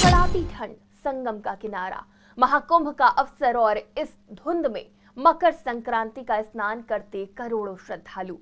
कड़ाती ठंड, संगम का किनारा, महाकुंभ का अवसर और इस धुंध में मकर संक्रांति का स्नान करते करोड़ों श्रद्धालु।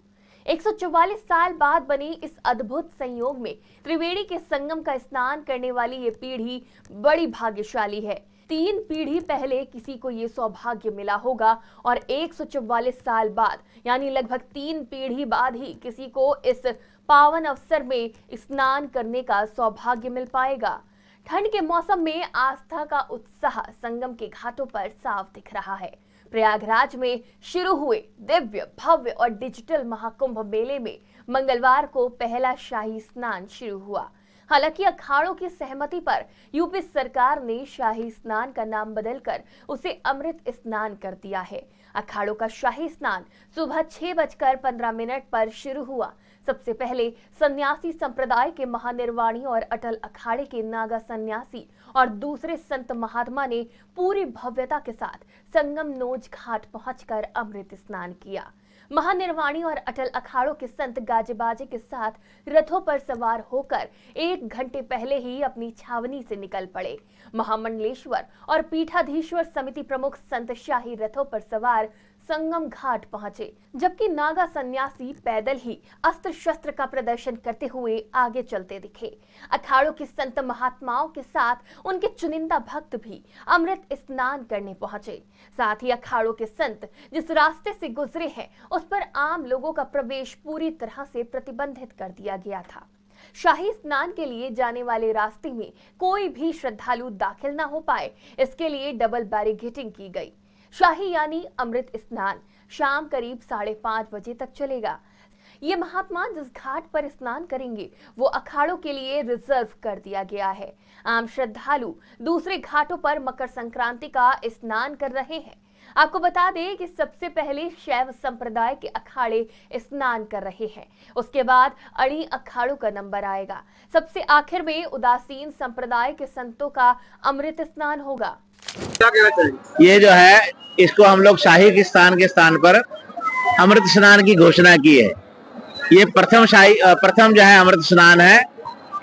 144 साल बाद बनी इस अद्भुत संयोग में त्रिवेणी के संगम का स्नान करने वाली ये पीढ़ी बड़ी भाग्यशाली है। 3 पीढ़ी पहले किसी को ये सौभाग्य मिला होगा और 144 साल बाद यानी लगभग 3 पीढ़ी बाद ही किसी को इस पावन अवसर में स्नान करने का सौभाग्य मिल पाएगा। ठंड के मौसम में आस्था का उत्साह संगम के घाटों पर साफ दिख रहा है। प्रयागराज में शुरू हुए दिव्य, भव्य और डिजिटल महाकुंभ मेले में मंगलवार को पहला शाही स्नान शुरू हुआ। हालांकि अखाड़ों की सहमति पर यूपी सरकार ने शाही स्नान का नाम बदलकर उसे अमृत स्नान कर दिया है। अखाड़ों का शाही स्नान सुबह 6:15 पर शुरू हुआ। सबसे पहले सन्यासी संप्रदाय के महानिर्वाणी और अटल अखाड़े के नागा सन्यासी और दूसरे संत महात्मा ने पूरी भव्यता के साथ संगम नोज घाट पहुंचकर अमृत स्नान किया। महानिर्वाणी और अटल अखाड़ों के संत गाजे बाजे के साथ रथों पर सवार होकर 1 घंटे पहले ही अपनी छावनी से निकल पड़े। महामंडलेश्वर और पीठाधीश्वर समिति प्रमुख संत शाही रथों पर सवार संगम घाट पहुंचे, जबकि नागा सन्यासी पैदल ही अस्त्र शस्त्र का प्रदर्शन करते हुए आगे चलते दिखे। अखाड़ों के संत महात्माओं के साथ उनके चुनिंदा भक्त भी अमृत स्नान करने पहुंचे। साथ ही अखाड़ों के संत जिस रास्ते से गुजरे हैं उस पर आम लोगों का प्रवेश पूरी तरह से प्रतिबंधित कर दिया गया था। शाही स्नान के लिए जाने वाले रास्ते में कोई भी श्रद्धालु दाखिल न हो पाए, इसके लिए डबल बैरिकेडिंग की गई। शाही यानी अमृत स्नान शाम करीब 5:30 बजे तक चलेगा। ये महात्मा जिस घाट पर स्नान करेंगे वो अखाड़ों के लिए रिजर्व कर दिया गया है। आम श्रद्धालु दूसरे घाटों पर मकर संक्रांति का स्नान कर रहे हैं। आपको बता दें कि सबसे पहले शैव संप्रदाय के अखाड़े स्नान कर रहे हैं, उसके बाद अड़ी अखाड़ों का नंबर आएगा। सबसे आखिर में उदासीन संप्रदाय के संतों का अमृत स्नान होगा। ये जो है इसको हम लोग शाही के स्थान पर अमृत स्नान की घोषणा की है। ये प्रथम जो है अमृत स्नान है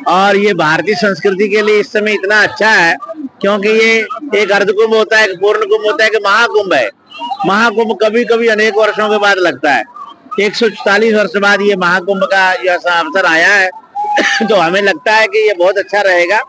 और ये भारतीय संस्कृति के लिए इस समय इतना अच्छा है क्योंकि ये एक अर्धकुंभ होता है, एक पूर्ण कुंभ होता है, एक महाकुंभ है। महाकुंभ कभी कभी अनेक वर्षों के बाद लगता है। 144 वर्ष बाद ये महाकुंभ का ऐसा अवसर आया है तो हमें लगता है कि ये बहुत अच्छा रहेगा,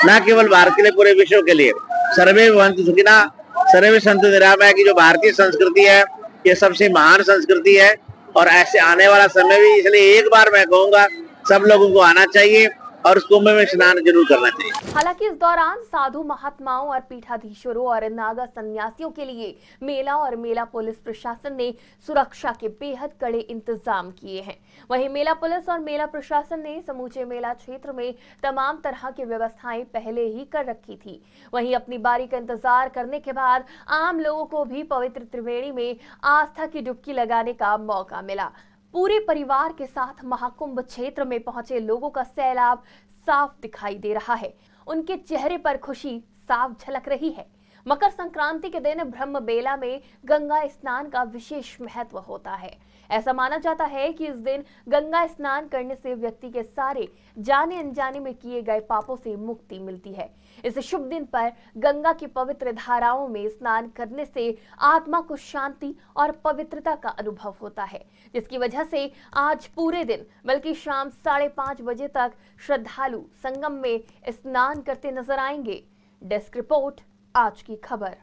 न केवल भारत के लिए, पूरे विश्व के लिए। सर्वे भवन्तु सुखिनः, सर्वे सन्तु निरामया की जो भारतीय संस्कृति है ये सबसे महान संस्कृति है और ऐसे आने वाला समय भी, इसलिए एक बार मैं कहूँगा सब लोगों को आना चाहिए और उस कुंभ में स्नान जरूर करना चाहिए। हालांकि इस दौरान साधु महात्माओं और पीठाधीश्वरों और नागा सन्यासियों के लिए मेला और मेला पुलिस प्रशासन ने सुरक्षा के बेहद कड़े इंतजाम किए हैं। वहीं मेला पुलिस और मेला प्रशासन ने समूचे मेला क्षेत्र में तमाम तरह की व्यवस्थाएं पहले ही कर रखी थी। वहीं अपनी बारी का इंतजार करने के बाद आम लोगों को भी पवित्र त्रिवेणी में आस्था की डुबकी लगाने का मौका मिला। पूरे परिवार के साथ महाकुंभ क्षेत्र में पहुंचे लोगों का सैलाब साफ दिखाई दे रहा है। उनके चेहरे पर खुशी साफ झलक रही है। मकर संक्रांति के दिन ब्रह्म बेला में गंगा स्नान का विशेष महत्व होता है। ऐसा माना जाता है कि इस दिन गंगा स्नान करने से व्यक्ति के सारे जाने अनजाने में किए गए पापों से मुक्ति मिलती है। इस शुभ दिन पर गंगा की पवित्र धाराओं में स्नान करने से आत्मा को शांति और पवित्रता का अनुभव होता है, जिसकी वजह से आज पूरे दिन बल्कि शाम 5:30 बजे तक श्रद्धालु संगम में स्नान करते नजर आएंगे। डेस्क रिपोर्ट, आज की खबर।